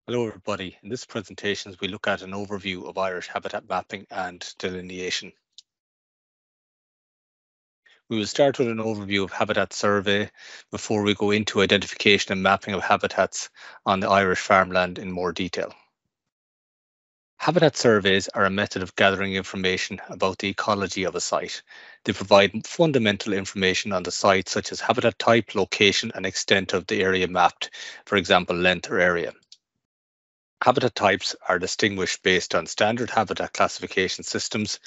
Hello everybody. In this presentation, we look at an overview of Irish habitat mapping and delineation. We will start with an overview of habitat survey before we go into identification and mapping of habitats on the Irish farmland in more detail. Habitat surveys are a method of gathering information about the ecology of a site. They provide fundamental information on the site, such as habitat type, location, and extent of the area mapped, for example, length or area. Habitat types are distinguished based on standard habitat classification systems,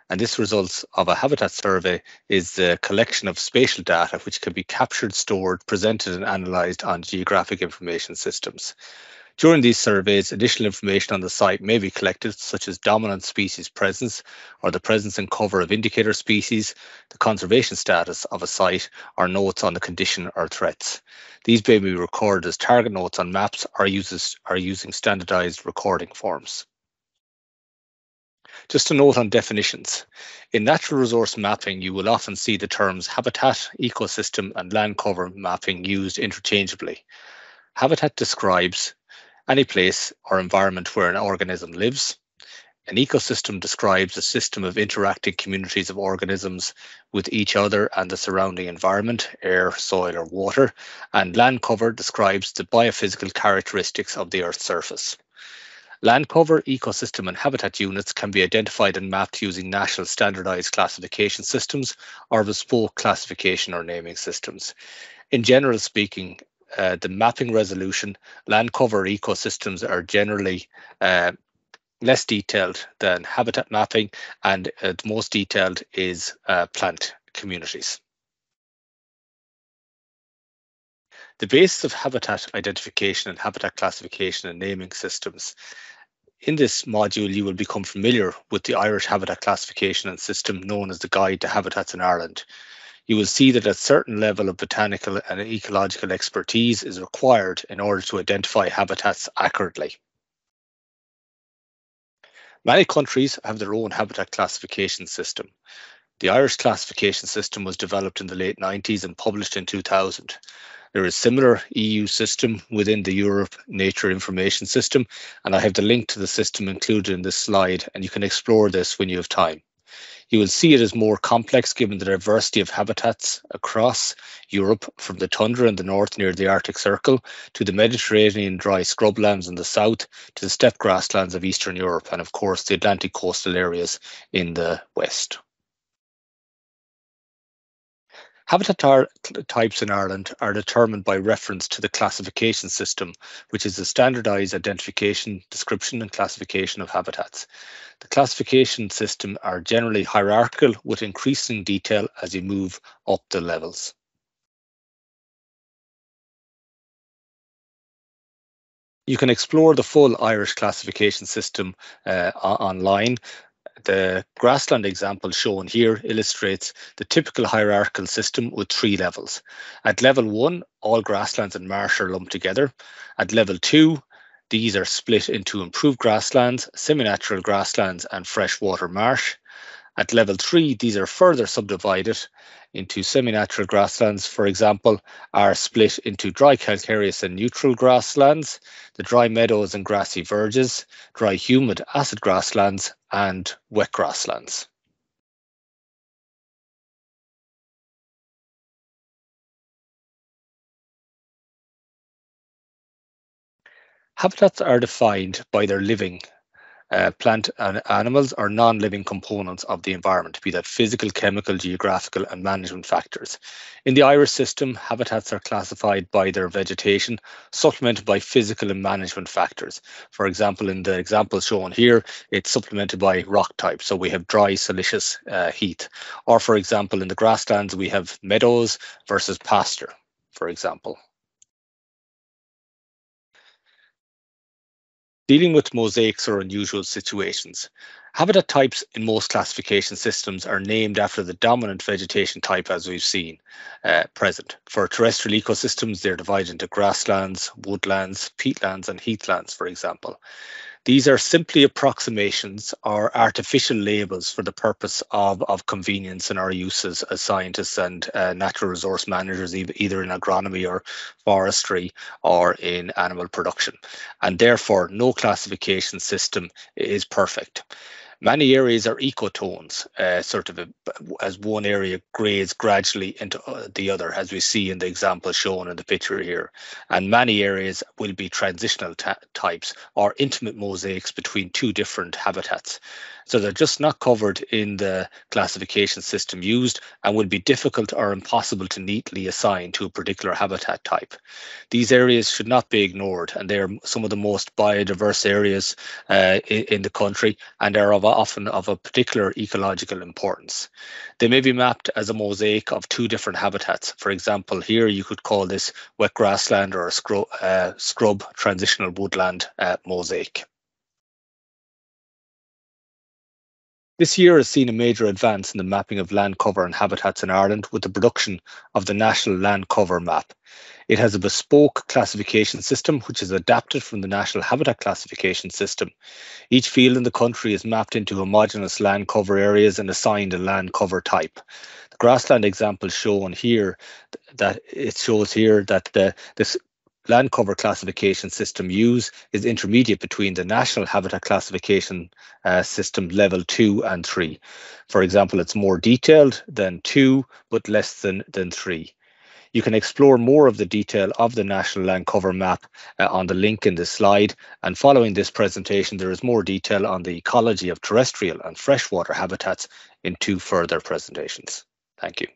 and this results of a habitat survey is the collection of spatial data which can be captured, stored, presented, and analysed on geographic information systems. During these surveys, additional information on the site may be collected, such as dominant species presence, or the presence and cover of indicator species, the conservation status of a site, or notes on the condition or threats. These may be recorded as target notes on maps or using standardized recording forms. Just a note on definitions. In natural resource mapping, you will often see the terms habitat, ecosystem, and land cover mapping used interchangeably. Habitat describes any place or environment where an organism lives. An ecosystem describes a system of interacting communities of organisms with each other and the surrounding environment, air, soil, or water. And land cover describes the biophysical characteristics of the Earth's surface. Land cover, ecosystem, and habitat units can be identified and mapped using national standardized classification systems or bespoke classification or naming systems. In general speaking, the mapping resolution, land cover ecosystems are generally less detailed than habitat mapping, and the most detailed is plant communities. The basis of habitat identification and habitat classification and naming systems. In this module, you will become familiar with the Irish habitat classification and system known as the Guide to Habitats in Ireland. You will see that a certain level of botanical and ecological expertise is required in order to identify habitats accurately. Many countries have their own habitat classification system. The Irish classification system was developed in the late 90s and published in 2000. There is a similar EU system within the Europe Nature Information System, and I have the link to the system included in this slide, and you can explore this when you have time. You will see it as more complex given the diversity of habitats across Europe, from the tundra in the north near the Arctic Circle to the Mediterranean dry scrublands in the south to the steppe grasslands of Eastern Europe, and of course the Atlantic coastal areas in the west. Habitat types in Ireland are determined by reference to the classification system, which is a standardised identification, description and classification of habitats. The classification system are generally hierarchical with increasing detail as you move up the levels. You can explore the full Irish classification system online. The grassland example shown here illustrates the typical hierarchical system with 3 levels. At level 1, all grasslands and marsh are lumped together. At level 2, these are split into improved grasslands, semi-natural grasslands, and freshwater marsh. At level 3, these are further subdivided into semi-natural grasslands, for example, are split into dry calcareous and neutral grasslands, the dry meadows and grassy verges, dry humid acid grasslands, and wet grasslands. Habitats are defined by their living plant and animals or non-living components of the environment, be that physical, chemical, geographical, and management factors. In the Irish system, habitats are classified by their vegetation, supplemented by physical and management factors. For example, in the example shown here, it's supplemented by rock type. So we have dry, siliceous heath. Or for example, in the grasslands, we have meadows versus pasture, for example. Dealing with mosaics or unusual situations. Habitat types in most classification systems are named after the dominant vegetation type, as we've seen present. For terrestrial ecosystems, they're divided into grasslands, woodlands, peatlands, and heathlands, for example. These are simply approximations or artificial labels for the purpose of convenience in our uses as scientists and natural resource managers, either in agronomy or forestry or in animal production. And therefore, no classification system is perfect. Many areas are ecotones, as one area grades gradually into the other, as we see in the example shown in the picture here. And many areas will be transitional types or intimate mosaics between two different habitats. So they're just not covered in the classification system used and will be difficult or impossible to neatly assign to a particular habitat type. These areas should not be ignored, and they are some of the most biodiverse areas in the country, and are often of a particular ecological importance. They may be mapped as a mosaic of two different habitats. For example, here you could call this wet grassland or a scrub transitional woodland mosaic. This year has seen a major advance in the mapping of land cover and habitats in Ireland with the production of the National Land Cover Map. It has a bespoke classification system which is adapted from the National Habitat Classification System. Each field in the country is mapped into homogeneous land cover areas and assigned a land cover type. The grassland example shown here, that it shows here that this land cover classification system used is intermediate between the National Habitat Classification System level 2 and 3. For example, it's more detailed than 2, but less than 3. You can explore more of the detail of the National Land Cover Map on the link in this slide. And following this presentation, there is more detail on the ecology of terrestrial and freshwater habitats in 2 further presentations. Thank you.